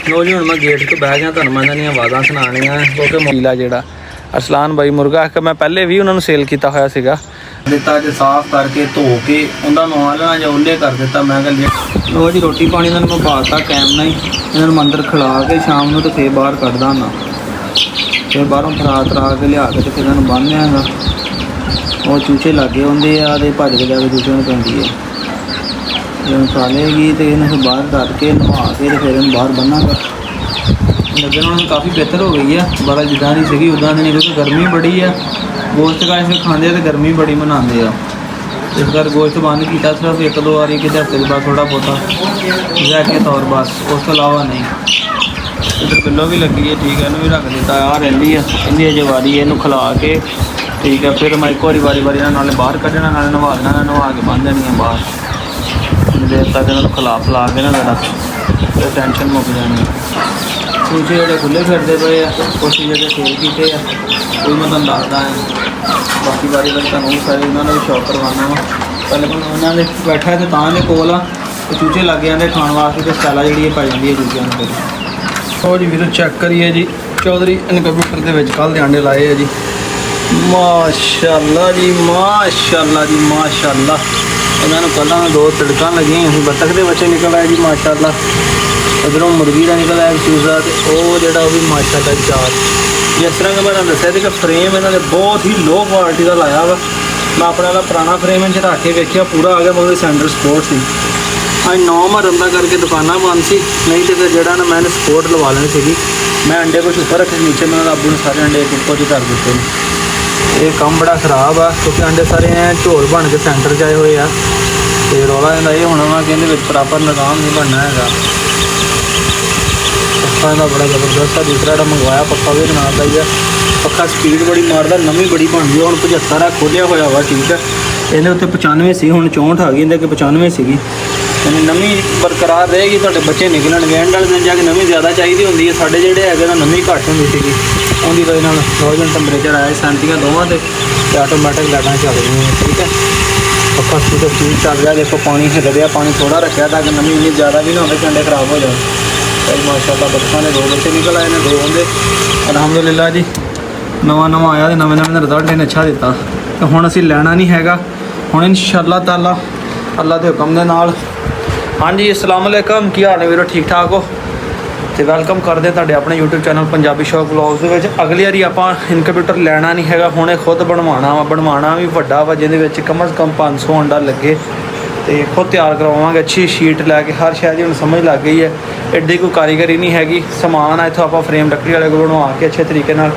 लो जी हुण मैं गेट तो बह गया, तुहानूं मैं इन्हां दीयां आवाज़ां सुणाणीਆਂ क्योंकि मोबाइल आ जिहड़ा अरसलान भाई मुर्गा कि मैं पहले भी उन्होंने सेल किया होया सीगा दिता जो साफ करके धो के उन्होंने आलना ਜਾਂ उल्ले कर दिता। मैं लो जी रोटी पानी इन्होंने मैं पाता कैम ना ही इन्होंने अंदर खिला के शाम को तो फिर बाहर कढ़दा ना, फिर बाहरों फरा तरा के लिया के तो फिर इन्होंने बन लिया। वो चूचे लागे आते आ तो भज के जाके चूचे में पैंदी है जब खा लेगी तो इन्हें फिर बाहर करके नवा के तो फिर बाहर बन्नागा। लगन उन्होंने काफ़ी बेहतर हो गई है, बारा जिदा की सी उदा नहीं, क्योंकि गर्मी बड़ी है। गोश्त का इसमें खाते तो गर्मी बड़ी मनाते हैं, इस बार गोश्त बंद किया सिर्फ एक दो बारी कि हफ्ते के बाद थोड़ा बहुता जैके तौर बस, उस तो अलावा नहीं। इधर पिल्लो भी लगी है, ठीक है, इन्हू भी रख दिता आ रही है इन्हें अजे वारी इनू खिला के ठीक है। फिर मैं एक बारी नाले बाहर कढ़ना नाले नवा देना, नवा के बन देनी है बाहर देर तक इन्होंने खिला पिला के ना जरा फिर टेंशन मुक जानी। चूचे जो खुले फिरते पे कुछ जो सेल किए कोई मैं तुम दसदा है, बाकी बारी तुम सारे उन्होंने भी शौक करवाना वा। पहले उन्होंने बैठा तो तां दे कोल तो चूचे लग जाते खाने वास्ते, तो स्टाइल जी पाई जाती है चूचों को। तो जी वीरों चेक करिए जी, चौधरी इनक्यूबेटर के कल अंडे लाए है जी, माशाअल्लाह जी माशाअल्लाह जी माशाअल्लाह। इन्होंने कल दो तिड़क लगी अभी बतख के बच्चे निकल आए जी माशाअल्लाह। उधरों मुर्गी का निकल आया चूजा, तो वो जो भी माशाअल्लाह चार। जिस तरह का मैं दसिया कि फ्रेम इन्होंने बहुत ही लो क्वालिटी का लाया वा। मैं अपने वाला पुराना फ्रेम इन रख के वेख्या पूरा आ गया, मतलब सेंटर सपोर्ट सी। अज 9 मरंदा करके दुकाना बंद सी, नहीं तो फिर जो ना मैंने सपोर्ट लवा लेनी सी। मैं अंडे कुछ उपर रखे नीचे, मैंने अबू ने सारे अंडे एक ऊपर ही कर दिते। ये काम बड़ा खराब आ क्योंकि अंडे सारे झोल बन के सेंटर च आए हुए आ, तो रौला इहदा ये होना वा कि इहदे विच प्रॉपर निज़ाम नहीं बनना है। पक्का इहदा बड़ा जबरदस्त है। दूसरा जो मंगवाया पक्का भी बनाता ही है, पक्का स्पीड बड़ी मारदा, नवी बड़ी बन गई। हुण 75 है, खोलिया होया वा ठीक है। इहदे उत्ते 95 सी, हुण 64 आ गई, इहदे अगे 95 सीगी। यानी नवी बरकरार रहेगी, तुहाडे बच्चे निकलणगे। एंड वाले दिन जाके नवी ज़्यादा चाहिदी हुंदी है, साडे जिहड़े हैगे ना नवी घੱਟ हुंदी सीगी। उहदी वजह नाल रोज़न टैंपरेचर आया सैंतियां दोवां ते आटोमैटिक लाइटां चल रही हैं ठीक है। पक्का स्पीड चल रहा। देखो पानी हिल रहा, पानी थोड़ा रखा ताकि नमी इन्नी ज़्यादा भी ना हो कि अंडे खराब हो जाए। तो माशाअल्लाह बच्चों ने 2 बच्चे निकल आए ने, 2 होंगे अलहमदुलिल्लाह जी। नवा आया तो नवे रिजल्ट इन्हें अच्छा दिता। तो हुण असीं लैना नहीं हैगा, हुण इंशाअल्लाह ताला अल्लाह के हुक्म दे नाल। हाँ जी अस्सलाम वालेकुम, की हाल है वीरो, ठीक ठाक हो? तो वैलकम करते तुहाडे अपने यूट्यूब चैनल पंजाबी शौक व्लॉग्स दे विच। अगली बारी आपां इनक्यूबेटर लैना नहीं हैगा, हुणे खुद बनवाना भी वड्डा वा, जिहदे विच कम से कम 500 अंडा लगे। तो खुद तैयार करवावांगे, अच्छी शीट लैके हर शायद हुण समझ लग गई है। एड्डी कोई कारीगरी नहीं हैगी, समान है इत्थों आपां फ्रेम लकड़ी वाले को बनवा के अच्छे तरीके नाल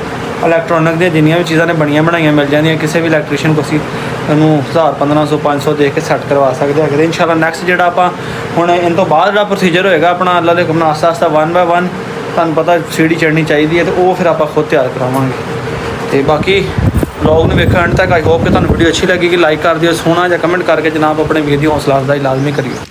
इलैक्ट्रॉनिक दी जिन्नियां भी चीज़ां ने बनियां बनाइयां मिल जांदियां। किसी भी इलैक्ट्रीशियन को असीं 1000 1500 500 दे के सैट करवा सकते हैं। इंशाअल्लाह नैक्सट जो आप हुण इन तो बाद जो प्रोसीजर होएगा अपना अल्लाह दे हुक्म नाल आस्ता आस्ता 1 बाय 1 तुहानूं पता सीढ़ी चढ़नी चाहिए, तो वो फिर आप खुद तैयार करावांगे। तो बाकी ब्लॉग ने वेखो एंड तक। आई होप कि तुहानूं वीडियो अच्छी लगेगी, लाइक कर दिओ, सोहना या कमेंट करके जनाब अपने वीर दी हौसला अफजाई लाजमी करिए।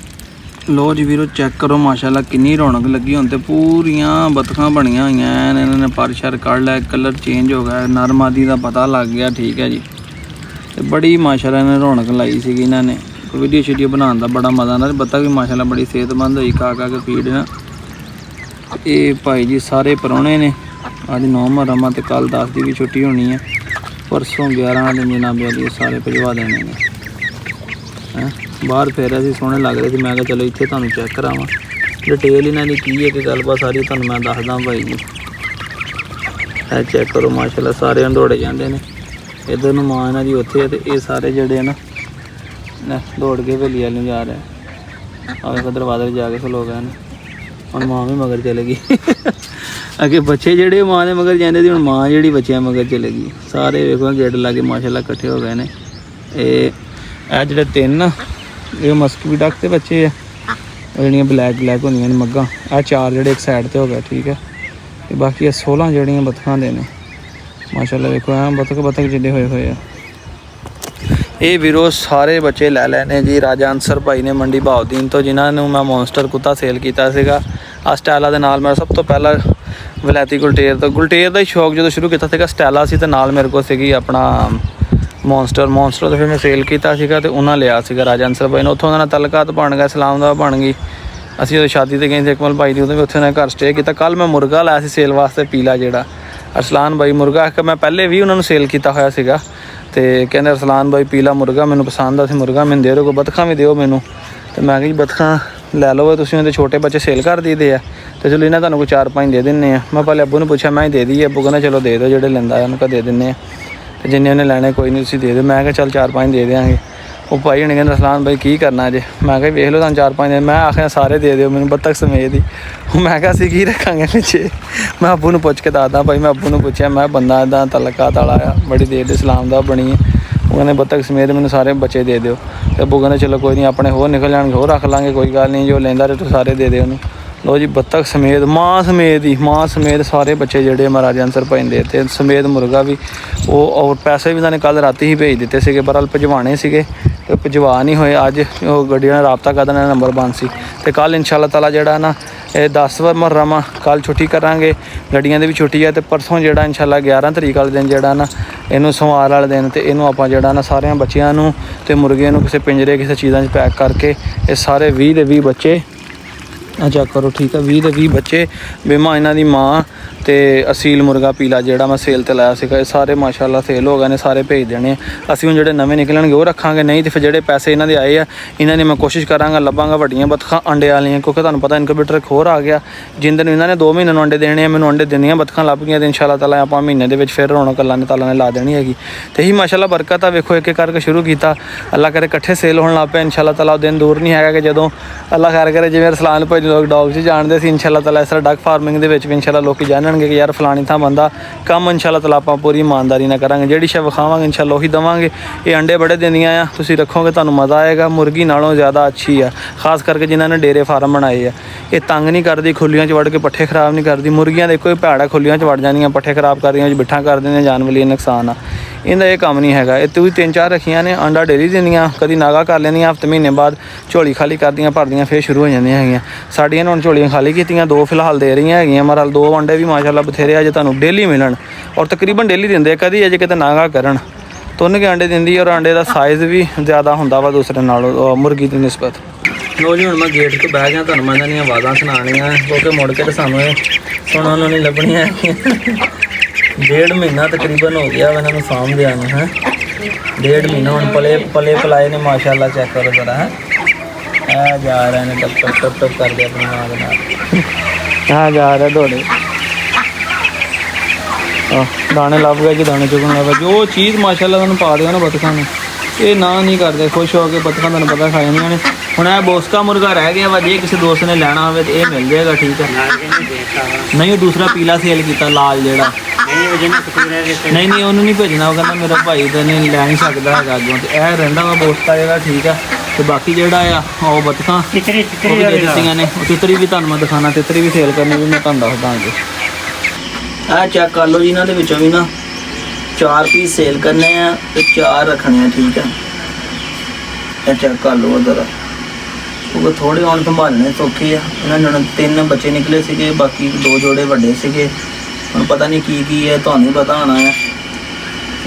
लो जी वीरो चेक करो माशाअल्लाह कितनी रौनक लगी। हुण तो पूरियां बतखां बनियां होईयां, इन्होंने पर शर कढ़ लिया, कलर चेंज हो गया, नरमादी का पता लग गया ठीक है जी। तो बड़ी माशाअल्लाह इन्हें रौनक लाई सी, इन्होंने वीडियो शीडियो बनाने का बड़ा मज़ा आंदा। बतख भी माशाअल्लाह बड़ी सेहतमंद हुई, खा के फीड ना। ये भाई जी सारे परौने ने, अज 9 मुहर्रम तो कल 10 की भी छुट्टी होनी है, परसों 11 दिन जनाब वाली सारे भिजवा देने ने। बाहर फेर असीं सोहने लग रहे थे, मैं चलो इत्थे तुहानूं चैक करावां डिटेल इन्हां दी की है कि गलबात सारी तुहानूं मैं दसदा भाई जी। है चेक करो माशाअल्लाह सारे दौड़े जाते हैं। इधर नूं मां इन्हां दी उत्थे है, तो ये सारे जड़े ना दौड़ के हवेली वाल जा रहे हैं। और दरवाजे जाके खलो गए हैं, हुण मां भी मगर चलेगी। अगे बच्चे जेडे मां के मगर जाते थे, हुण मां जी बच्चों मगर चलेगी। सारे वेखो गेट लागे माशाअल्लाह इकट्ठे हो गए हैं। ये जो 3 ये मस्की डक के बच्चे है, जड़ियाँ ब्लैक होंदियां ने मग्गां। आ 4 जोड़े एक साइड पर हो गए ठीक है। तो बाकी 16 जड़ियाँ बतखां दे ने माशाअल्लाह। देखो बतख जिड्डे होए हुए हैं। ये वीरो सारे बच्चे लै लैने जी राजा अंसर भाई ने मंडी बहाउद्दीन तो, जिन्होंने मैं मॉन्स्टर कुत्ता सेल किया सीगा। आ स्टैला दे नाल मैं सब तो पहला वलैती गुलटेर का ही शौक जो शुरू किया स्टैला सी, तो नाल मेरे को सी अपना मॉन्स्टर तो फिर मैं सेल किया तो उन्हें लिया राजा अंसर भाई ने। उत्थों का तलकात बन गया, सलामदा बन गई, ਅਸੀਂ ਉਹ ਸ਼ਾਦੀ ਤੇ ਗਏ ਸੀ ਇਕਮਲ ਭਾਈ ਦੀ, ਉਹਦੇ ਉੱਥੇ ਉਹਨਾਂ ਘਰ ਸਟੇ ਕੀਤਾ। ਕੱਲ ਮੈਂ ਮੁਰਗਾ ਲਾਇਆ ਸੀ ਸੇਲ ਵਾਸਤੇ, ਪੀਲਾ ਜਿਹੜਾ ਅਰਸਲਾਨ ਬਾਈ ਮੁਰਗਾ, ਮੈਂ ਪਹਿਲੇ ਵੀ ਉਹਨਾਂ ਨੂੰ ਸੇਲ ਕੀਤਾ ਹੋਇਆ ਸੀਗਾ। ਤੇ ਕਹਿੰਦੇ ਅਰਸਲਾਨ ਬਾਈ ਪੀਲਾ ਮੁਰਗਾ ਮੈਨੂੰ ਪਸੰਦ ਆ, ਸੀ ਮੁਰਗਾ ਮੈਨੂੰ ਦੇ ਦਿਓ, ਬਤਖਾਂ ਵੀ ਦਿਓ ਮੈਨੂੰ। ਤੇ ਮੈਂ ਕਿਹਾ ਜੀ ਬਤਖਾਂ ਲੈ ਲਓ ਤੁਸੀਂ, ਉਹਦੇ ਛੋਟੇ ਬੱਚੇ ਸੇਲ ਕਰ ਦਈਦੇ ਆ, ਤੇ ਚਲੋ ਇਹਨਾਂ ਤੁਹਾਨੂੰ ਕੋਈ 4-5 ਦੇ ਦਿੰਦੇ ਆ। ਮੈਂ ਪਹਿਲੇ ਅੱਬੂ ਨੂੰ ਪੁੱਛਿਆ, ਮੈਂ ਹੀ ਦੇ ਦਈਏ? ਅੱਬੂ ਕਹਿੰਦਾ ਚਲੋ ਦੇ ਦਿਓ, ਜਿਹੜੇ ਲੈਂਦਾ ਉਹਨੂੰ ਕਹ ਦੇ ਦਿੰਦੇ ਆ, ਤੇ ਜਿੰਨੇ ਉਹਨੇ ਲੈਣੇ ਕੋਈ ਨਹੀਂ ਤੁਸੀਂ ਦੇ ਦਿਓ। ਮੈਂ ਕਿਹਾ ਚੱਲ 4-5 ਦੇ ਦਿਆਂਗੇ। ਉਹ ਭਾਈ ਹੁਣੇ ਕਹਿੰਦਾ ਅਰਸਲਾਨ ਬਾਈ ਕੀ ਕਰਨਾ ਜੇ? ਮੈਂ ਕਿਹਾ ਵੇਖ ਲਓ ਤੁਹਾਨੂੰ 4-5 ਦੇ। ਮੈਂ ਆਖਿਆ ਸਾਰੇ ਦੇ ਦਿਓ ਮੈਨੂੰ, ਬੱਤਖ ਸਮੇਤ ਹੀ। ਮੈਂ ਕਿਹਾ ਅਸੀਂ ਕੀ ਰੱਖਾਂਗੇ ਪਿੱਛੇ? ਮੈਂ ਅੱਬੂ ਨੂੰ ਪੁੱਛ ਕੇ ਦੱਸਦਾ ਭਾਈ। ਮੈਂ ਅੱਬੂ ਨੂੰ ਪੁੱਛਿਆ, ਮੈਂ ਬੰਦਾ ਇੱਦਾਂ ਤਲਕਾ ਤਾਲਾ ਆ, ਬੜੀ ਦੇਰ ਦੇ ਇਸਲਾਮ ਦਾ ਬਣੀ ਹੈ। ਉਹ ਕਹਿੰਦੇ ਬੱਤਖ ਸਮੇਤ ਮੈਨੂੰ ਸਾਰੇ ਬੱਚੇ ਦੇ ਦਿਓ। ਤੇ ਅੱਬੂ ਕਹਿੰਦੇ ਚਲੋ ਕੋਈ ਨਹੀਂ, ਆਪਣੇ ਹੋਰ ਨਿਕਲ ਜਾਣਗੇ ਹੋਰ ਰੱਖ ਲਾਂਗੇ, ਕੋਈ ਗੱਲ ਨਹੀਂ, ਜੋ ਲੈਂਦਾ ਰਹੇ ਤੂੰ ਸਾਰੇ ਦੇ ਦਿਓ ਉਹਨੂੰ। ਲੋ ਜੀ ਬੱਤਖ ਸਮੇਤ, ਮਾਂ ਸਮੇਤ ਸਾਰੇ ਬੱਚੇ ਜਿਹੜੇ ਮਹਾਰਾਜਾ ਅੰਸਰ ਭਾਈ ਦੇ ਦਿੱਤੇ, ਸਮੇਤ ਮੁਰਗਾ ਵੀ। ਉਹ ਔਰ ਪੈਸੇ ਵੀ ਇਹਨਾਂ ਨੇ ਕੱਲ੍ਹ ਰਾਤੀ ਹੀ ਭੇਜ ਦਿੱਤੇ ਸੀਗੇ, ਪਰ ਭਜਵਾਣੇ ਸੀਗੇ ਤੇ ਭਜਵਾ ਨਹੀਂ ਹੋਏ। ਅੱਜ ਉਹ ਗੱਡੀਆਂ ਨਾਲ ਰਾਬਤਾ ਕਰ ਦੇਣਾ, ਨੰਬਰ ਬੰਦ ਸੀ। ਤੇ ਕੱਲ੍ਹ ਇਨਸ਼ਾਅੱਲਾ ਤਾਲਾ ਜਿਹੜਾ ਨਾ ਇਹ 10 ਮੁਹੱਰਮ ਆ, ਕੱਲ੍ਹ ਛੁੱਟੀ ਕਰਾਂਗੇ, ਗੱਡੀਆਂ ਦੀ ਵੀ ਛੁੱਟੀ ਹੈ। ਤੇ ਪਰਸੋਂ ਜਿਹੜਾ ਇਨਸ਼ਾਅੱਲਾ 11 ਤਰੀਕ ਵਾਲੇ ਦਿਨ ਜਿਹੜਾ ਨਾ ਇਹਨੂੰ ਸਵਾਰ ਵਾਲੇ ਦਿਨ, ਤੇ ਇਹਨੂੰ ਆਪਾਂ ਜਿਹੜਾ ਨਾ ਸਾਰਿਆਂ ਬੱਚਿਆਂ ਨੂੰ ਤੇ ਮੁਰਗੇ ਨੂੰ ਕਿਸੇ ਪਿੰਜਰੇ ਕਿਸੇ ਚੀਜ਼ਾਂ 'ਚ ਪੈਕ ਕਰਕੇ ਇਹ ਸਾਰੇ 20 ਦੇ 20 ਬੱਚੇ ਚੈੱਕ ਕਰੋ, ਠੀਕ ਹੈ। 20 ਦੇ 20 ਬੱਚੇ ਬੇਮਾ ਇਹਨਾਂ ਦੀ ਮਾਂ ਤੇ ਅਸੀਲ ਮੁਰਗਾ ਪੀਲਾ ਜਿਹੜਾ ਮੈਂ ਸੇਲ ਤੇ ਲਾਇਆ ਸੀਗਾ, ਇਹ ਸਾਰੇ ਮਾਸ਼ਾਅੱਲਾ ਸੇਲ ਹੋ ਗਏ ਨੇ, ਸਾਰੇ ਭੇਜ ਦੇਣੇ ਆ। ਅਸੀਂ ਹੁਣ ਜਿਹੜੇ ਨਵੇਂ ਨਿਕਲਣਗੇ ਉਹ ਰੱਖਾਂਗੇ, ਨਹੀਂ ਤੇ ਫਿਰ ਜਿਹੜੇ ਪੈਸੇ ਇਹਨਾਂ ਦੇ ਆਏ ਆ ਇਹਨਾਂ ਨੇ ਮੈਂ ਕੋਸ਼ਿਸ਼ ਕਰਾਂਗਾ ਲੱਭਾਂਗਾ ਵੱਡੀਆਂ ਬਤਖਾਂ ਅੰਡੇ ਵਾਲੀਆਂ, ਕਿਉਂਕਿ ਤੁਹਾਨੂੰ ਪਤਾ ਇਨਕੂਬੇਟਰ ਇੱਕ ਹੋਰ ਆ ਗਿਆ। ਜਿੰਨ ਦਿਨ ਇਹਨਾਂ ਨੇ 2 ਮਹੀਨੇ ਨੂੰ ਅੰਡੇ ਦੇਣੇ ਆ, ਮੈਨੂੰ ਅੰਡੇ ਦਿੰਦੀਆਂ ਬਤਖਾਂ ਲੱਭ ਗਈਆਂ, ਤੇ ਇਨਸ਼ਾਅੱਲਾ ਤਾਲਾ ਆਪਾਂ ਮਹੀਨੇ ਦੇ ਵਿੱਚ ਫਿਰ ਰੌਣਕ ਅੱਲਾ ਨੇ ਤਾਲਾ ਨੇ ਲਾ ਦੇਣੀ ਹੈਗੀ। ਤੇ ਇਹੀ ਮਾਸ਼ਾਅੱਲਾ ਬਰਕਤ ਆ। ਵੇਖੋ ਇੱਕ ਇੱਕ ਕਰਕੇ ਸ਼ੁਰੂ ਕੀਤਾ, ਅੱਲਾ ਕਰੇ ਇਕੱਠੇ ਸੇਲ ਹੋਣ ਲੱਗ ਪਿਆ। ਇਨਸ਼ਾਅੱਲਾ ਤਾਲਾ ਉਹ ਦਿਨ ਦੂਰ ਨਹੀਂ ਹੈਗਾ ਕਿ ਜਦੋਂ ਅੱਲਾ ਖੈਰ ਕਰੇ ਜਿਵੇਂ ਅਰਸਲਾਨ ਭਾਈ ਲੋਕ ਡੌਗ 'ਚ ਜਾਣਦੇ ਸੀ, ਇਨਸ਼ਾਅੱਲਾ ਤਾਲਾ ਇਸ ਤਰ੍ਹਾਂ ਡੱਕ ਫਾਰਮਿੰਗ ਦੇ ਵਿੱਚ ਵੀ ਇਨਸ਼ਾਅੱਲਾ ਲੋਕ ਜਾਣਨਗੇ ਕਿ ਯਾਰ ਫਲਾਣੀ ਥਾਂ ਬੰਦਾ ਕੰਮ ਇਨਸ਼ਾਅੱਲਾ ਤਾਲਾ ਆਪਾਂ ਪੂਰੀ ਇਮਾਨਦਾਰੀ ਨਾਲ ਕਰਾਂਗੇ। ਜਿਹੜੀ ਸ਼ੈ ਵਿਖਾਵਾਂਗੇ ਇਨਸ਼ਾਅੱਲਾ ਉਹੀ ਦੇਵਾਂਗੇ। ਇਹ ਅੰਡੇ ਬੜੇ ਦਿੰਦੀਆਂ ਆ, ਤੁਸੀਂ ਰੱਖੋਗੇ ਤੁਹਾਨੂੰ ਮਜ਼ਾ ਆਏਗਾ। ਮੁਰਗੀ ਨਾਲੋਂ ਜ਼ਿਆਦਾ ਅੱਛੀ ਆ, ਖਾਸ ਕਰਕੇ ਜਿਨ੍ਹਾਂ ਨੇ ਡੇਰੇ ਫਾਰਮ ਬਣਾਏ ਆ। ਇਹ ਤੰਗ ਨਹੀਂ ਕਰਦੀ, ਖੁੱਲੀਆਂ 'ਚ ਵੜ ਕੇ ਪੱਠੇ ਖਰਾਬ ਨਹੀਂ ਕਰਦੀ। ਮੁਰਗੀਆਂ ਦੇਖੋ ਇਹ ਭੈੜਾ ਖੁੱਲੀਆਂ 'ਚ ਵੜ ਜਾਂਦੀਆਂ, ਪੱਠੇ ਖਰਾਬ ਕਰਦੀਆਂ, ਬਿੱਠਾਂ ਕਰ ਦਿੰਦੀਆਂ, ਜਾਨਵਲੀ ਨੁਕਸਾਨ ਆ। ਇਹਦਾ ਇਹ ਕੰਮ ਨਹੀਂ ਹੈਗਾ। ਇਹ ਤੁਸੀਂ 3-4 ਰੱਖੀਆਂ ਨੇ, ਅੰਡਾ ਡੇਲੀ ਦਿੰਦੀਆਂ, ਕਦੀ ਨਾਗਾ ਕਰ ਲੈਂਦੀਆਂ, ਹਫ਼ਤੇ ਮਹੀਨੇ ਬਾਅਦ ਝੋਲੀ ਖਾਲੀ ਕਰਦੀਆਂ, ਭਰਦੀਆਂ, ਫਿਰ ਸ਼ੁਰੂ ਹੋ ਜਾਂਦੀਆਂ ਹੈਗੀਆਂ। ਸਾਡੀਆਂ ਨੇ ਹੁਣ ਝੋਲੀਆਂ ਖਾਲੀ ਕੀਤੀਆਂ, 2 ਫਿਲਹਾਲ ਦੇ ਰਹੀਆਂ ਹੈਗੀਆਂ। ਮਹਾਰਾਜ 2 ਅੰਡੇ ਵੀ ਮਾਸ਼ਾਅੱਲਾ ਬਥੇਰੇ ਅਜੇ ਤੁਹਾਨੂੰ ਡੇਲੀ ਮਿਲਣ, ਔਰ ਤਕਰੀਬਨ ਡੇਲੀ ਦਿੰਦੇ, ਕਦੀ ਅਜੇ ਕਿਤੇ ਨਾਗਾ ਕਰਨ। ਤੁੰਨ ਕੇ ਅੰਡੇ ਦਿੰਦੀ, ਔਰ ਅੰਡੇ ਦਾ ਸਾਈਜ਼ ਵੀ ਜ਼ਿਆਦਾ ਹੁੰਦਾ ਵਾ ਦੂਸਰੇ ਨਾਲੋਂ, ਮੁਰਗੀ ਦੀ ਨਿਸਬਤ। ਲੋ ਜੀ ਹੁਣ ਮੈਂ ਗੇਟ 'ਤੇ ਬਹਿ ਗਿਆ, ਤੁਹਾਨੂੰ ਮੈਂ ਇਹਨਾਂ ਦੀਆਂ ਆਵਾਜ਼ਾਂ ਸੁਣਾਉਣੀਆਂ, ਕਿਉਂਕਿ ਮੁੜ ਕੇ ਤਾਂ ਸਾਨੂੰ ਇਹ ਸੁਣਨ ਨੂੰ ਨਹੀਂ ਲੱਭਣੀਆਂ। 1.5 ਮਹੀਨਾ ਤਕਰੀਬਨ ਹੋ ਗਿਆ ਇਹਨਾਂ ਨੂੰ ਸਾਂਭਦਿਆਂ ਨੂੰ, ਹੈ 1.5 ਮਹੀਨਾ ਹੁਣ ਪਲੇ ਪਲਾਏ ਨੇ ਮਾਸ਼ਾਅੱਲਾ। ਚੈੱਕ ਕਰੋ ਜ਼ਰਾ, ਹੈ ਆ ਜਾ ਰਹੇ ਨੇ ਟਪ ਕਰਦੇ ਆਪਣੀ ਮਾਂ ਦੇ ਨਾਲ। ਆ ਜਾ ਰਿਹਾ ਦੌੜੇ, ਦਾਣੇ ਲੱਭ ਗਏ ਜੀ, ਦਾਣੇ ਚੁਗਣ ਲੱਗ ਪਏ। ਜੋ ਚੀਜ਼ ਮਾਸ਼ਾਅੱਲਾ ਤੁਹਾਨੂੰ ਪਾ ਦਿਓ ਨਾ ਬਤਖਾਂ ਨੂੰ, ਇਹ ਨਾ ਨਹੀਂ ਕਰਦੇ, ਖੁਸ਼ ਹੋ ਕੇ ਬਤਖਾਂ ਤੁਹਾਨੂੰ ਪਤਾ ਖਾ ਜਾਂਦੀਆਂ ਨੇ। ਹੁਣ ਇਹ ਬੋਸਕਾ ਮੁਰਗਾ ਰਹਿ ਗਿਆ ਵਾ, ਜੇ ਕਿਸੇ ਦੋਸਤ ਨੇ ਲੈਣਾ ਹੋਵੇ ਤਾਂ ਇਹ ਮਿਲ ਜਾਏਗਾ, ਠੀਕ ਹੈ। ਨਹੀਂ ਉਹ ਦੂਸਰਾ ਪੀਲਾ ਸੇਲ ਕੀਤਾ ਲਾਲ ਜਿਹੜਾ, ਨਹੀਂ ਉਹਨੂੰ ਨਹੀਂ ਭੇਜਣਾ। ਉਹ ਕਹਿੰਦਾ ਮੇਰਾ ਭਾਈ ਤਾਂ ਨਹੀਂ ਲੈ ਨਹੀਂ ਸਕਦਾ ਹੈਗਾ ਅੱਗੋਂ, ਤੇ ਇਹ ਰਹਿੰਦਾ ਵਾ ਬੋਸਕਾ ਜਿਹੜਾ, ਠੀਕ ਹੈ। ਤੇ ਬਾਕੀ ਜਿਹੜਾ ਆ ਉਹ ਬਤਖਾਂ ਉਹ ਵੀ ਦੇ ਦਿੱਤੀਆਂ ਨੇ। ਉਹ ਤਿੱਤਰੀ ਵੀ ਤੁਹਾਨੂੰ ਮੈਂ ਦਿਖਾਉਣਾ, ਤਿੱਤਰੀ ਵੀ ਸੇਲ ਕਰਨੀ ਵੀ ਮੈਂ ਤੁਹਾਨੂੰ ਦੱਸਦਾ ਅੱਗੇ। ਇਹ ਚੈੱਕ ਕਰ ਲਓ ਜੀ, ਇਹਨਾਂ ਦੇ ਵਿੱਚੋਂ ਵੀ ਨਾ 4 ਪੀਸ ਸੇਲ ਕਰਨੇ ਆ ਤੇ 4 ਰੱਖਣੇ ਆ, ਠੀਕ ਹੈ। ਇਹ ਚੈੱਕ ਕਰ ਲਓ ਜ਼ਰਾ, ਕਿਉਂਕਿ ਥੋੜ੍ਹੇ ਹੁਣ ਸੰਭਾਲਣੇ ਸੌਖੇ ਆ। ਇਹਨਾਂ ਨੂੰ 3 ਬੱਚੇ ਨਿਕਲੇ ਸੀਗੇ, ਬਾਕੀ 2 ਜੋੜੇ ਵੱਡੇ ਸੀਗੇ। ਹੁਣ ਪਤਾ ਨਹੀਂ ਕੀ ਹੈ, ਤੁਹਾਨੂੰ ਪਤਾ ਹੋਣਾ ਆ।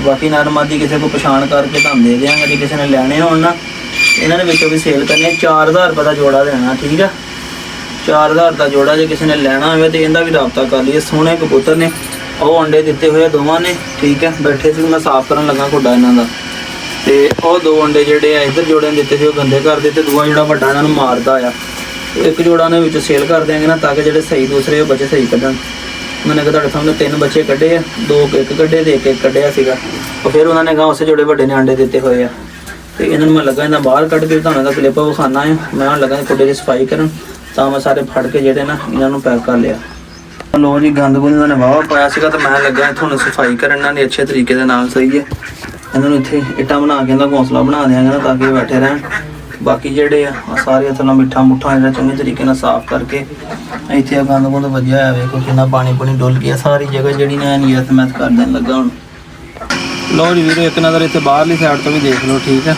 ਬਾਕੀ ਨਰਮਾਦੀ ਕਿਸੇ ਕੋਲ ਪਛਾਣ ਕਰਕੇ ਤੁਹਾਨੂੰ ਦੇ ਦਿਆਂਗੇ, ਜੇ ਕਿਸੇ ਨੇ ਲੈਣੇ ਹੋਣ ਨਾ। ਇਹਨਾਂ ਦੇ ਵਿੱਚੋਂ ਵੀ ਸੇਲ ਕਰਨੇ, 4000 ਰੁਪਏ ਦਾ ਜੋੜਾ ਦੇਣਾ, ਠੀਕ ਆ। 4000 ਦਾ ਜੋੜਾ, ਜੇ ਕਿਸੇ ਨੇ ਲੈਣਾ ਹੋਵੇ ਤੇ ਇਹਦਾ ਵੀ ਰਾਬਤਾ ਕਰ ਲਈਏ। ਸੋਹਣੇ ਕਬੂਤਰ ਨੇ, ਉਹ ਅੰਡੇ ਦਿੱਤੇ ਹੋਏ ਆ ਦੋਵਾਂ ਨੇ, ਠੀਕ ਹੈ। ਬੈਠੇ ਸੀ, ਮੈਂ ਸਾਫ਼ ਕਰਨ ਲੱਗਾ ਖੁੱਡਾ ਇਹਨਾਂ ਦਾ। ਤੇ ਉਹ 2 ਅੰਡੇ ਜਿਹੜੇ ਆ ਇੱਧਰ ਜੋੜੇ ਦਿੱਤੇ ਸੀ, ਉਹ ਗੰਦੇ ਕਰ ਦਿੱਤੇ। ਦੂਆ ਜਿਹੜਾ ਵੱਡਾ ਇਹਨਾਂ ਨੂੰ ਮਾਰਦਾ ਆ। ਇੱਕ ਜੋੜਾ ਨੇ ਵਿੱਚ ਸੇਲ ਕਰ ਦਿਆਂਗੇ ਨਾ, ਤਾਂ ਕਿ ਜਿਹੜੇ ਸਹੀ ਦੂਸਰੇ ਉਹ ਬੱਚੇ ਸਹੀ ਕੱਢਣ। मैंने कहा सामने 3 बच्चे कढ़े आ, 2 एक कढ़े तो एक कढ़िया सीगा। और फिर उन्होंने कहा उस जोड़े बड़े ने अंडे दिते हुए आ। तो इन्होंने मैं लगा इन्हें बाहर कढ़ के तुहानू क्लिप विखाना है। मैं लगा कुड्डे की सफाई करन, तो मैं सारे फड़ के जेडे ना इन्होंने पैक कर लिया। लो जी गंद गुंद इन्होंने वाह पाया सीगा, तो मैं लगा इत्थों सफाई करन इन्होंने अच्छे तरीके के नाल। सही है, इन्होंने इत्थे इट्टा बना के इन्होंने घोंसला बना देंगे ना, ताकि बैठे रहन। बाकी जेडे आ सारे थल्लों मिट्ठा मुट्ठा जो चंगे तरीके नाल साफ करके इत्थे गंद गुंद वजिया है। वेखो कितना पानी पुनी डुल गया सारी जगह जी ने नीयत मैथ कर देन लगा हुण। लो जी वीरो एक नज़र इत्थे बाहरली साइड तो भी देख लो, ठीक है।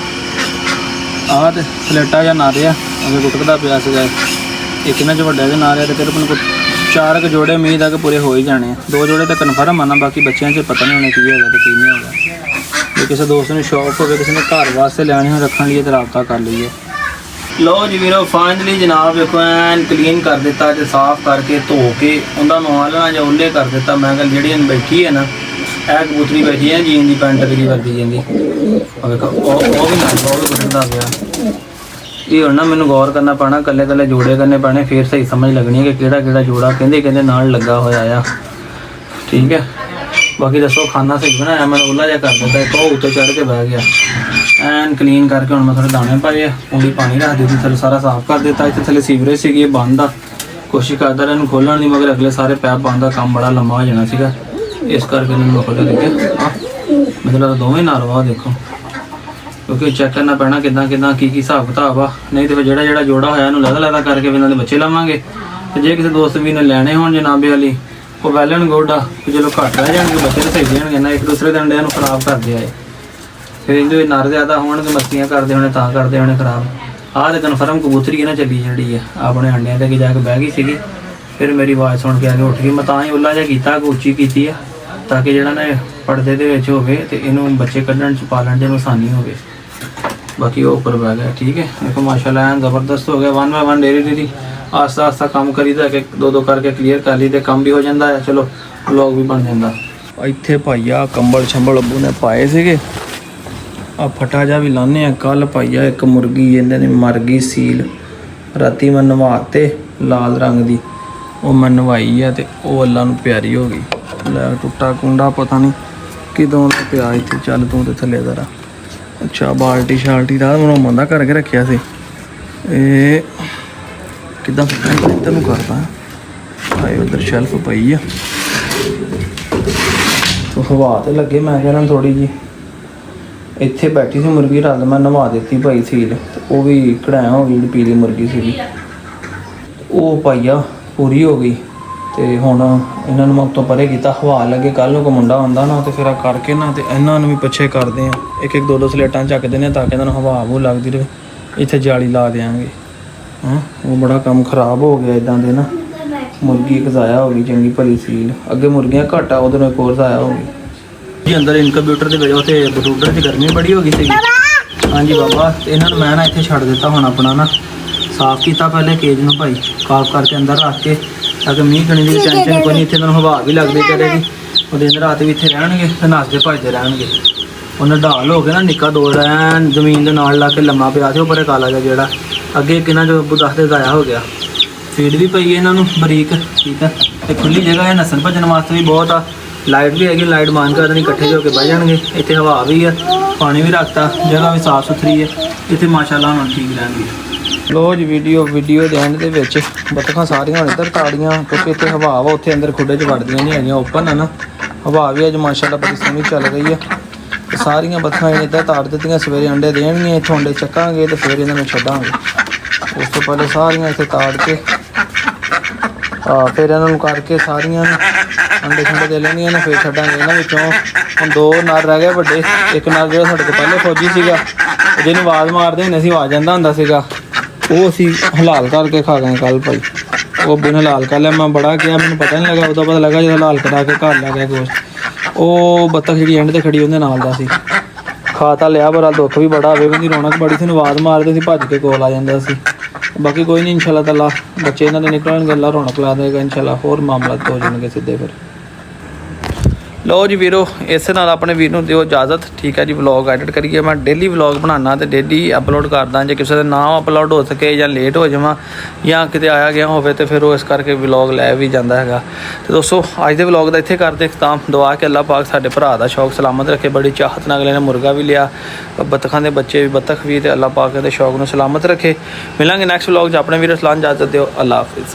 आह ते स्लेटा जा नारे अगे गुटकदा पिया सीगा, एक इन्हां च वड्डा जा नारे, ते तकरीबन 4 जोड़े उम्मीद है कि पूरे हो ही जाने। 2 जोड़े तो कन्फर्म आना, बाकी बच्चों से पता नहीं होने की होगा तो की नहीं होगा। जो किसी दोस्त ने शौक हो, किसी ने घर वास्ते लैनी हो रखने लिए तो रबता कर लीए। ਲੋ ਜੀ ਵੀਰੋ ਫਾਈਨਲੀ ਜਨਾਬ ਵੇਖੋ ਐਨ ਕਲੀਨ ਕਰ ਦਿੱਤਾ ਤੇ ਸਾਫ਼ ਕਰਕੇ ਧੋ ਕੇ ਉਹਦਾ ਨਵਾਲਣਾ ਜਾਂ ਉੱਲੇ ਕਰ ਦਿੱਤਾ। ਮੈਂ ਕਿਹਾ ਜਿਹੜੀ ਇਹਨ ਬੈਠੀ ਹੈ ਨਾ ਇਹ ਕਬੂਤਰੀ ਬੈਠੀ ਹੈ ਜੀਨ ਦੀ ਪੈਂਟ ਦੀ ਵਰਦੀ ਜਾਂਦੀ ਉਹ ਵੇਖੋ ਉਹ ਵੀ ਨਾਲ ਉਹ ਵੀ ਗੁੱਟਦਾ ਪਿਆ। ਇਹ ਹੁਣ ਨਾ ਮੈਨੂੰ ਗੌਰ ਕਰਨਾ ਪੈਣਾ, ਕੱਲੇ ਕੱਲੇ ਜੋੜੇ ਕਰਨੇ ਪੈਣੇ, ਫਿਰ ਸਹੀ ਸਮਝ ਲੱਗਣੀ ਹੈ ਕਿ ਕਿਹੜਾ ਕਿਹੜਾ ਜੋੜਾ ਕਹਿੰਦੇ ਨਾਲ ਲੱਗਾ ਹੋਇਆ ਆ। ਠੀਕ ਹੈ ਬਾਕੀ ਦੱਸੋ ਖਾਣਾ ਸਹੀ ਬਣਾਇਆ? ਮੈਂ ਉੱਲਾ ਜਿਹਾ ਕਰ ਦਿੱਤਾ, ਇੱਕ ਉਹ ਉੱਤੇ ਚੜ੍ਹ ਕੇ ਬਹਿ ਗਿਆ। ਐਨ ਕਲੀਨ ਕਰਕੇ ਹੁਣ ਮੈਂ ਥੋੜੇ ਦਾਣੇ ਪਾਏ ਆ, ਪੂਰੀ ਪਾਣੀ ਰੱਖ ਦਿੱਤੀ, ਥੱਲੇ ਸਾਰਾ ਸਾਫ਼ ਕਰ ਦਿੱਤਾ। ਇੱਥੇ ਥੱਲੇ ਸੀਵਰੇਜ ਸੀਗੀ, ਇਹ ਬੰਦ ਆ, ਕੋਸ਼ਿਸ਼ ਕਰਦਾ ਰਿਹਾ ਇਹਨੂੰ ਖੋਲ੍ਹਣ ਦੀ, ਮਗਰ ਅਗਲੇ ਸਾਰੇ ਪੈਪ ਬੰਦ ਦਾ ਕੰਮ ਬੜਾ ਲੰਮਾ ਹੋ ਜਾਣਾ ਸੀਗਾ, ਇਸ ਕਰਕੇ ਇਹਨੂੰ ਮੈਂ ਖੋਲ੍ਹ ਦਿੱਤਾ। ਮਤਲਬ ਦੋਵੇਂ ਨਾਲ ਵਾ ਦੇਖੋ, ਕਿਉਂਕਿ ਚੈੱਕ ਕਰਨਾ ਪੈਣਾ ਕਿੱਦਾਂ ਕੀ ਹਿਸਾਬ ਕਿਤਾਬ ਆ, ਨਹੀਂ ਤਾਂ ਫਿਰ ਜਿਹੜਾ ਜੋੜਾ ਹੋਇਆ ਇਹਨੂੰ ਲਹਿਦਾ ਕਰਕੇ ਫਿਰ ਇਹਨਾਂ ਦੇ ਬੱਚੇ ਲਾਵਾਂਗੇ। ਤੇ ਜੇ ਕਿਸੇ ਦੋਸਤ ਵੀ ਨੇ ਲੈਣੇ ਹੋਣ ਜਨਾਬੇ ਵਾਲੀ ਉਹ ਵੈਲ ਐਂਡ ਗੁੱਡ ਆ, ਕਿ ਚਲੋ ਘੱਟ ਰਹਿ ਜਾਣਗੇ ਬੱਚੇ ਤਾਂ ਸਹੀ ਦੇਣਗੇ ਨਾ, ਇੱਕ ਦੂਸਰੇ ਦੇ ਅੰਡਿਆਂ ਨੂੰ ਖਰਾਬ ਕਰਦੇ ਆਏ। ਫਿਰ ਇਹਦੇ ਨਰ ਜ਼ਿਆਦਾ ਹੋਣਗੇ, ਮਸਤੀਆਂ ਕਰਦੇ ਹੋਣੇ ਤਾਂ ਕਰਦੇ ਹੋਣੇ ਖਰਾਬ। ਆਹ ਤਾਂ ਕਨਫਰਮ ਕਬੂਤਰੀ ਹੈ ਨਾ ਚੱਲੀ ਜਿਹੜੀ ਆ ਆਪਣੇ ਅੰਡਿਆਂ ਤੇ ਜਾ ਕੇ ਬਹਿ ਗਈ ਸੀਗੀ, ਫਿਰ ਮੇਰੀ ਆਵਾਜ਼ ਸੁਣ ਕੇ ਆ ਕੇ ਉੱਠ ਗਈ। ਮੈਂ ਤਾਂ ਹੀ ਉੱਲਾ ਜਿਹਾ ਕੀਤਾ, ਉੱਚੀ ਕੀਤੀ ਆ ਤਾਂ ਕਿ ਜਿਹੜਾ ਨਾ ਪਰਦੇ ਦੇ ਵਿੱਚ ਹੋਵੇ ਤੇ ਇਹਨੂੰ ਬੱਚੇ ਕੱਢਣ 'ਚ ਪਾਲਣ 'ਚ ਆਸਾਨੀ ਹੋਵੇ। ਬਾਕੀ ਉਹ ਉੱਪਰ ਬਹਿ ਗਿਆ। ਠੀਕ ਹੈ ਦੇਖੋ ਮਾਸ਼ਾਅੱਲਾ ਐਨ ਜ਼ਬਰਦਸਤ ਹੋ ਗਿਆ। 1 ਬਾय 1 ਡੇਰੀ ਆਸਤਾ ਕੰਮ ਕਰੀਦਾ ਕਿ 2 ਕਰਕੇ ਕਲੀਅਰ ਕਰ ਲਈ ਤੇ ਕੰਮ ਵੀ ਹੋ ਜਾਂਦਾ ਹੈ, ਚਲੋ ਵਲੌਗ ਵੀ ਬਣ ਜਾਂਦਾ। ਇੱਥੇ ਭਾਈਆ ਕੰਬਲ ਛੰਬਲ ਅੱਬੂ ਨੇ ਪਾਏ ਸੀਗੇ, ਆ ਫਟਾ ਜਾ ਵੀ ਲਾਉਂਦੇ ਆ। ਕੱਲ ਭਾਈਆ ਇੱਕ ਮੁਰਗੀ ਇਹਨਾਂ ਨੇ ਮਰ ਗਈ ਸੀਲ, ਰਾਤੀ ਮੈਂ ਨਵਾਤੇ ਲਾਲ ਰੰਗ ਦੀ, ਉਹ ਮੈਂ ਨਵਾਈ ਆ ਤੇ ਉਹ ਅੱਲਾ ਨੂੰ ਪਿਆਰੀ ਹੋ ਗਈ। ਲੈ ਟੁੱਟਾ ਕੁੰਡਾ ਪਤਾ ਨਹੀਂ ਕਿਦੋਂ ਦਾ ਪਿਆ ਇੱਥੇ। ਚੱਲ ਤੂੰ ਤੇ ਥੱਲੇ ਜ਼ਰਾ। ਅੱਛਾ ਬਾਲਟੀ ਸ਼ਾਲਟੀ ਦਾ ਮੈਨੂੰ ਮੰਦਾ ਕਰਕੇ ਰੱਖਿਆ ਸੀ। ਇਹ ਕਿੱਦਾਂ ਤੈਨੂੰ ਕਰਦਾ ਆਏ ਉਧਰ ਸ਼ੈਲਫ ਪਈ ਆ ਤੋ ਹਵਾ ਤੇ ਲੱਗੇ। ਮੈਂ ਕਹਿੰਦਾ ਥੋੜੀ ਜੀ ਇੱਥੇ ਬੈਠੀ ਸੀ ਮੁਰਗੀ, ਰਾਤ ਮੈਂ ਨਵਾ ਦਿੱਤੀ ਭਾਈ ਸੀਲ, ਉਹ ਵੀ ਕਢਾਇਆ ਹੋ ਗਈ। ਜਿਹੜੀ ਪੀਲੀ ਮੁਰਗੀ ਸੀਗੀ ਉਹ ਭਾਈਆ ਪੂਰੀ ਹੋ ਗਈ ਤੇ ਹੁਣ ਇਹਨਾਂ ਨੂੰ ਮੈਂ ਉੱਤੋਂ ਪਰੇ ਕੀਤਾ, ਹਵਾ ਲੱਗੇ। ਕੱਲ੍ਹ ਨੂੰ ਕੋ ਮੁੰਡਾ ਆਉਂਦਾ ਨਾ ਤੇ ਫਿਰ ਆ ਕਰਕੇ ਨਾ ਤੇ ਇਹਨਾਂ ਨੂੰ ਵੀ ਪਿੱਛੇ ਕਰਦੇ ਆ, ਇੱਕ 2 ਸਲੇਟਾਂ ਚੱਕਦੇ ਨੇ ਤਾਂ ਕਿ ਇਹਨਾਂ ਨੂੰ ਹਵਾ ਵੂ ਲੱਗਦੀ ਰਹੇ। ਇੱਥੇ ਜਾਲੀ ਲਾ ਦੇਵਾਂਗੇ। ਉਹ ਬੜਾ ਕੰਮ ਖਰਾਬ ਹੋ ਗਿਆ ਇੱਦਾਂ ਦੇ ਨਾ, ਮੁਰਗੀ ਇੱਕ ਜ਼ਾਇਆ ਹੋ ਗਈ ਚੰਗੀ ਭਲੀ ਸੀਲ। ਅੱਗੇ ਮੁਰਗੀਆਂ ਘੱਟ ਆ, ਉਹਦੇ ਨਾਲ ਇੱਕ ਹੋਰ ਜ਼ਾਇਆ ਹੋ ਗਈ ਜੀ। ਅੰਦਰ ਇਨਕੂਬੇਟਰ ਦੇ ਵਿੱਚ ਉੱਥੇ ਬਟੂਟਰ 'ਚ ਗਰਮੀ ਬੜੀ ਹੋ ਗਈ ਸੀਗੀ। ਹਾਂਜੀ ਬਾਬਾ ਇਹਨਾਂ ਨੂੰ ਮੈਂ ਨਾ ਇੱਥੇ ਛੱਡ ਦਿੱਤਾ, ਹੁਣ ਆਪਣਾ ਨਾ ਸਾਫ਼ ਕੀਤਾ ਪਹਿਲੇ ਕੇਜ ਨੂੰ ਭਾਈ, ਕਾਫ ਕਰਕੇ ਅੰਦਰ ਰੱਖ ਕੇ ਤਾਂ ਕਿ ਮੀਂਹ ਕਣੀ ਦੀ ਟੈਨਸ਼ਨ ਕੋਈ ਨਹੀਂ। ਇੱਥੇ ਇਹਨਾਂ ਨੂੰ ਹਵਾ ਵੀ ਲੱਗਦੀ ਕਰੇਗੀ, ਉਹ ਦਿਨ ਰਾਤ ਵੀ ਇੱਥੇ ਰਹਿਣਗੇ ਤੇ ਨੱਚਦੇ ਭੱਜਦੇ ਰਹਿਣਗੇ। ਉਹਨੇ ਢਾਲ ਹੋ ਕੇ ਨਾ ਨਿੱਕਾ ਦੌੜ ਐਨ ਜ਼ਮੀਨ ਦੇ ਨਾਲ ਲਾ ਕੇ ਲੰਮਾ ਪਿਆ ਸੀ ਉੱਪਰ ਕਾਲਾ ਜਿਹਾ, ਜਿਹੜਾ ਅੱਗੇ ਕਿਨਾਂ ਜੋ ਅੱਬੂ ਦੱਸਦੇ ਜ਼ਾਇਆ ਹੋ ਗਿਆ। ਫੀਡ ਵੀ ਪਈ ਇਹਨਾਂ ਨੂੰ ਬਰੀਕ। ਠੀਕ ਹੈ ਤੇ ਖੁੱਲੀ ਜਗ੍ਹਾ ਹੈ, ਨਸਲ ਭੱਜਣ ਵਾਸਤੇ ਵੀ ਬਹੁਤ ਆ। ਲਾਈਟ ਵੀ ਹੈਗੀ, ਲਾਈਟ ਬੰਦ ਕਰ ਦੇਣੀ, ਇਕੱਠੇ ਹੋ ਕੇ ਬਹਿ ਜਾਣਗੇ। ਇੱਥੇ ਹਵਾ ਵੀ ਆ, ਪਾਣੀ ਵੀ ਰੱਖਤਾ, ਜਗ੍ਹਾ ਵੀ ਸਾਫ਼ ਸੁਥਰੀ ਹੈ ਇੱਥੇ ਮਾਸ਼ਾਅੱਲਾ ਹੁਣ ਠੀਕ ਰਹਿਣਗੇ। ਲੋ ਜੀ ਵੀਡੀਓ ਦੇ ਐਂਡ ਦੇ ਵਿੱਚ ਬੱਤਖਾਂ ਸਾਰੀਆਂ ਹੁਣ ਇੱਧਰ ਤਾੜੀਆਂ, ਕਿਉਂਕਿ ਇੱਥੇ ਹਵਾ ਵਾ, ਉੱਥੇ ਅੰਦਰ ਖੁੱਡੇ 'ਚ ਵੜਦੀਆਂ ਨਹੀਂ ਹੈਗੀਆਂ, ਓਪਨ ਹੈ ਨਾ। ਹਵਾ ਵੀ ਅੱਜ ਮਾਸ਼ਾਅੱਲਾ ਬੜੀ ਸੋਹਣੀ ਚੱਲ ਰਹੀ ਹੈ। ਸਾਰੀਆਂ ਬੱਤਖਾਂ ਇੱਧਰ ਤਾੜ ਦਿੱਤੀਆਂ, ਸਵੇਰੇ ਅੰਡੇ ਦੇਣਗੀਆਂ, ਇੱਥੋਂ ਅੰਡੇ ਚੱਕਾਂਗੇ ਤੇ ਫਿਰ ਇਹਨਾਂ ਨੂੰ ਛੱਡਾਂਗੇ। ਉਸ ਤੋਂ ਪਹਿਲੇ ਸਾਰੀਆਂ ਇੱਥੇ ਤਾੜ ਕੇ ਫਿਰ ਇਹਨਾਂ ਨੂੰ ਕਰਕੇ ਸਾਰੀਆਂ ਅੰਡੇ ਛੰਡੇ ਦੇ ਲੈਣੀਆਂ ਨੇ, ਫਿਰ ਛੱਡਾਂਗੇ। ਇਹਨਾਂ ਵਿੱਚੋਂ ਹੁਣ 2 ਨਰ ਰਹਿ ਗਏ ਵੱਡੇ। ਇੱਕ ਨਰ ਜਿਹੜਾ ਸਾਡੇ ਕੋਲ ਪਹਿਲੇ ਫੌਜੀ ਸੀਗਾ, ਜਿਹਨੂੰ ਆਵਾਜ਼ ਮਾਰਦੇ ਹੁੰਦੇ ਸੀ ਆ ਜਾਂਦਾ ਹੁੰਦਾ ਸੀਗਾ, ਉਹ ਅਸੀਂ ਹਲਾਲ ਕਰਕੇ ਖਾ ਗਏ ਕੱਲ ਭਾਈ। ਉਹ ਬਿਨ ਹਲਾਲ ਕਰ ਲਿਆ, ਮੈਂ ਬੜਾ ਕਿਹਾ, ਮੈਨੂੰ ਪਤਾ ਨਹੀਂ ਲੱਗਾ, ਉਦੋਂ ਪਤਾ ਲੱਗਾ ਜਦੋਂ ਹਲਾਲ ਕਰਾ ਕੇ ਘਰ ਲੈ ਗਿਆ ਗੋਸ਼ਤ। ਉਹ ਬੱਤਖ ਜਿਹੜੀ ਐਂਡ ਤੇ ਖੜੀ ਉਹਦੇ ਨਾਲ ਦਾ ਸੀ, ਖਾ ਤਾਂ ਲਿਆ ਪਰ ਦੁੱਖ ਵੀ ਬੜਾ ਆਵੇ। ਉਹਦੀ ਰੌਣਕ ਬੜੀ ਸੀ, ਆਵਾਜ਼ ਮਾਰਦੇ ਸੀ ਭੱਜ ਕੇ ਕੋਲ ਆ ਜਾਂਦਾ ਸੀ। ਬਾਕੀ ਕੋਈ ਨਹੀਂ, ਇਨਸ਼ਾਅੱਲਾ ਤਾਲਾ ਬੱਚੇ ਇਹਨਾਂ ਦੇ ਨਿਕਲਣਗੇ, ਅੱਲਾ ਰੌਣਕ ਲਾ ਦੇਗਾ ਇਨਸ਼ਾਅੱਲਾ, ਹੋਰ ਮਾਮਲਾ ਹੋ ਜਾਣਗੇ ਸਿੱਧੇ। ਫਿਰ ਲਓ ਜੀ ਵੀਰੋ, ਇਸ ਨਾਲ ਆਪਣੇ ਵੀਰ ਨੂੰ ਦਿਓ ਇਜਾਜ਼ਤ। ਠੀਕ ਹੈ ਜੀ, ਵਲੌਗ ਐਡਿਟ ਕਰੀਏ। ਮੈਂ ਡੇਲੀ ਵਲੌਗ ਬਣਾਉਣਾ ਤੇ ਡੇਲੀ ਅਪਲੋਡ ਕਰਦਾ। ਜੇ ਕਿਸੇ ਦਾ ਨਾ ਅਪਲੋਡ ਹੋ ਸਕੇ ਜਾਂ ਲੇਟ ਹੋ ਜਾਵਾਂ ਜਾਂ ਕਿਤੇ ਆਇਆ ਗਿਆ ਹੋਵੇ ਤੇ ਫਿਰ ਉਹ ਇਸ ਕਰਕੇ ਵਲੌਗ ਲੈ ਵੀ ਜਾਂਦਾ ਹੈਗਾ। ਤੇ ਦੋਸਤੋ ਅੱਜ ਦੇ ਵਲੌਗ ਦਾ ਇੱਥੇ ਕਰਦੇ ਖਤਮ। ਦੁਆ ਕਿ ਅੱਲਾਹ ਪਾਕ ਸਾਡੇ ਭਰਾ ਦਾ ਸ਼ੌਕ ਸਲਾਮਤ ਰੱਖੇ। ਬੜੀ ਚਾਹਤ ਨਾਲ ਅਗਲੇ ਨੇ ਮੁਰਗਾ ਵੀ ਲਿਆ, ਬੱਤਖਾਂ ਦੇ ਬੱਚੇ ਵੀ, ਬੱਤਖ ਵੀ, ਤੇ ਅੱਲਾਹ ਪਾਕ ਦੇ ਸ਼ੌਕ ਨੂੰ ਸਲਾਮਤ ਰੱਖੇ। ਮਿਲਾਂਗੇ ਨੈਕਸਟ ਵਲੌਗ 'ਚ। ਆਪਣੇ ਵੀਰ ਸਲਾਮ ਇਜਾਜ਼ਤ ਦਿਓ। ਅੱਲਾਹ ਹਾਫਿਜ਼।